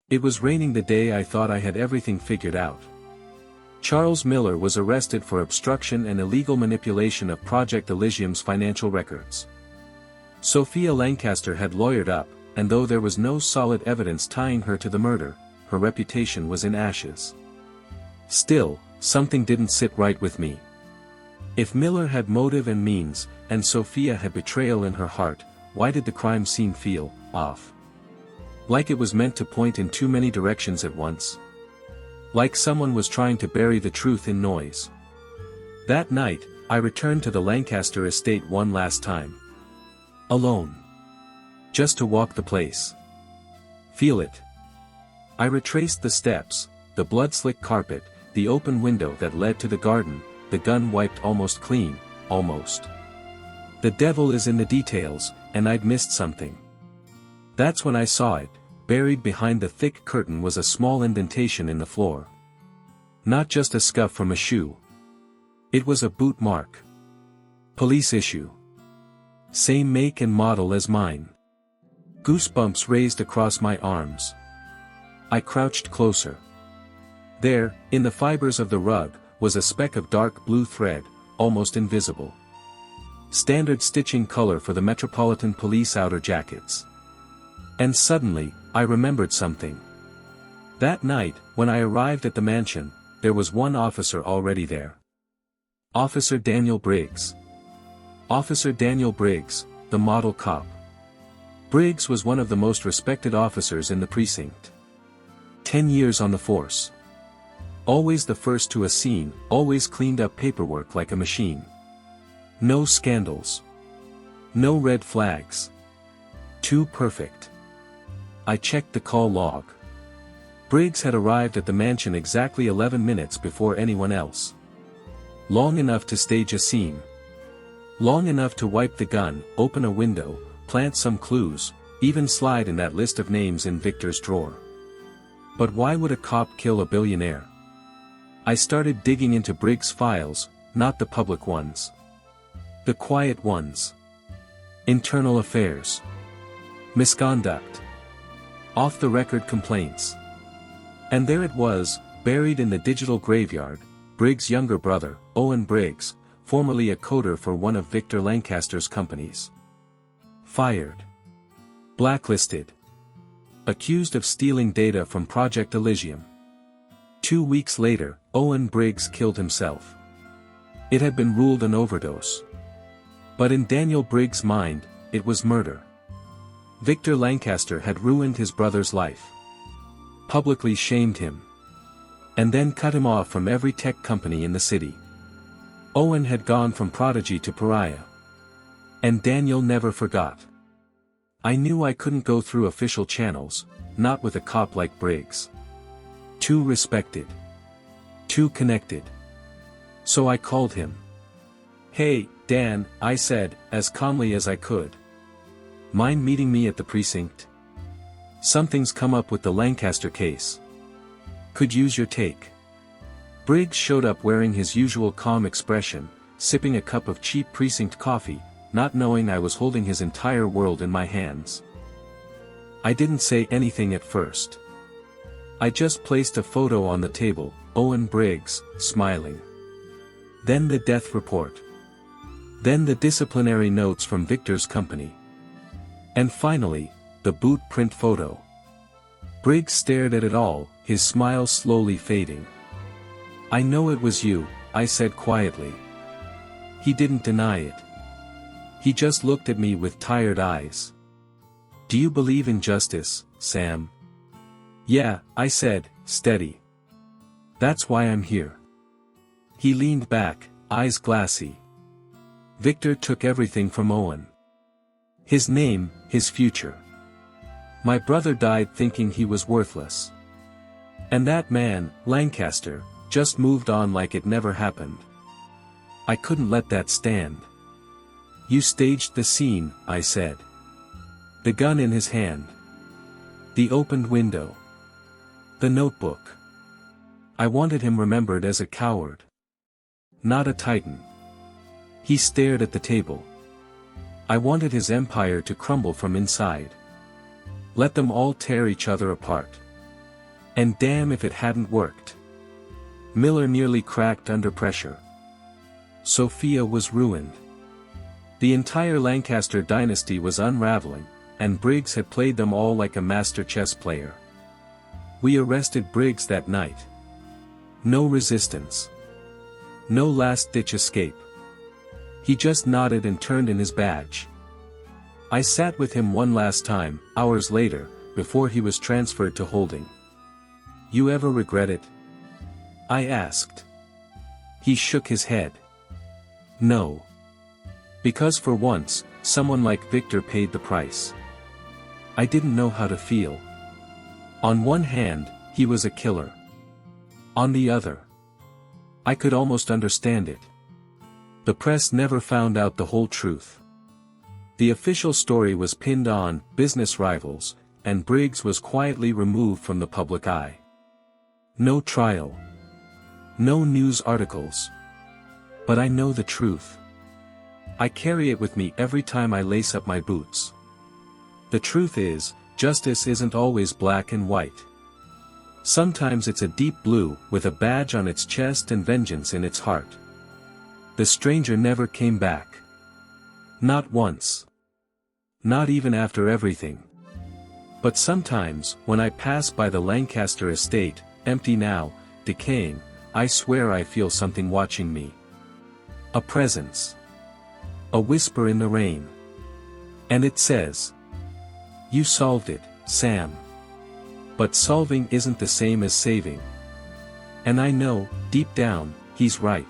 It was raining the day I thought I had everything figured out. Charles Miller was arrested for obstruction and illegal manipulation of Project Elysium's financial records. Sophia Lancaster had lawyered up, and though there was no solid evidence tying her to the murder, her reputation was in ashes. Still, something didn't sit right with me. If Miller had motive and means, and Sophia had betrayal in her heart, why did the crime scene feel off? Like it was meant to point in too many directions at once. Like someone was trying to bury the truth in noise. That night, I returned to the Lancaster estate one last time. Alone. Just to walk the place. Feel it. I retraced the steps, the blood-slick carpet, the open window that led to the garden, the gun wiped almost clean, almost. The devil is in the details, and I'd missed something. That's when I saw it. Buried behind the thick curtain was a small indentation in the floor. Not just a scuff from a shoe. It was a boot mark. Police issue. Same make and model as mine. Goosebumps raised across my arms. I crouched closer. There, in the fibers of the rug, was a speck of dark blue thread, almost invisible. Standard stitching color for the Metropolitan Police outer jackets. And suddenly, I remembered something. That night, when I arrived at the mansion, there was one officer already there. Officer Daniel Briggs. Officer Daniel Briggs, the model cop. Briggs was one of the most respected officers in the precinct. 10 years on the force. Always the first to a scene, always cleaned up paperwork like a machine. No scandals. No red flags. Too perfect. I checked the call log. Briggs had arrived at the mansion exactly 11 minutes before anyone else. Long enough to stage a scene. Long enough to wipe the gun, open a window, plant some clues, even slide in that list of names in Victor's drawer. But why would a cop kill a billionaire? I started digging into Briggs' files, not the public ones. The quiet ones. Internal affairs. Misconduct. Off-the-record complaints. And there it was, buried in the digital graveyard, Briggs' younger brother, Owen Briggs, formerly a coder for one of Victor Lancaster's companies. Fired. Blacklisted. Accused of stealing data from Project Elysium. 2 weeks later, Owen Briggs killed himself. It had been ruled an overdose. But in Daniel Briggs' mind, it was murder. Victor Lancaster had ruined his brother's life. Publicly shamed him. And then cut him off from every tech company in the city. Owen had gone from prodigy to pariah. And Daniel never forgot. I knew I couldn't go through official channels, not with a cop like Briggs. Too respected. Too connected. So I called him. "Hey, Dan," I said, as calmly as I could. "Mind meeting me at the precinct? Something's come up with the Lancaster case. Could use your take." Briggs showed up wearing his usual calm expression, sipping a cup of cheap precinct coffee, not knowing I was holding his entire world in my hands. I didn't say anything at first. I just placed a photo on the table, Owen Briggs, smiling. Then the death report. Then the disciplinary notes from Victor's company. And finally, the boot print photo. Briggs stared at it all, his smile slowly fading. "I know it was you," I said quietly. He didn't deny it. He just looked at me with tired eyes. "Do you believe in justice, Sam?" "Yeah," I said, steady. "That's why I'm here." He leaned back, eyes glassy. Victor took everything from Owen. His name, his future. My brother died thinking he was worthless. And that man, Lancaster, just moved on like it never happened. I couldn't let that stand. "You staged the scene," I said. The gun in his hand. The opened window. The notebook. I wanted him remembered as a coward. Not a titan. He stared at the table. I wanted his empire to crumble from inside. Let them all tear each other apart. And damn if it hadn't worked. Miller nearly cracked under pressure. Sophia was ruined. The entire Lancaster dynasty was unraveling, and Briggs had played them all like a master chess player. We arrested Briggs that night. No resistance. No last-ditch escape. He just nodded and turned in his badge. I sat with him one last time, hours later, before he was transferred to holding. "You ever regret it?" I asked. He shook his head. "No. Because for once, someone like Victor paid the price." I didn't know how to feel. On one hand, he was a killer. On the other, I could almost understand it. The press never found out the whole truth. The official story was pinned on business rivals, and Briggs was quietly removed from the public eye. No trial. No news articles. But I know the truth. I carry it with me every time I lace up my boots. The truth is, justice isn't always black and white. Sometimes it's a deep blue, with a badge on its chest and vengeance in its heart. The stranger never came back. Not once. Not even after everything. But sometimes, when I pass by the Lancaster estate, empty now, decaying, I swear I feel something watching me. A presence. A whisper in the rain. And it says, "You solved it, Sam." But solving isn't the same as saving. And I know, deep down, he's right.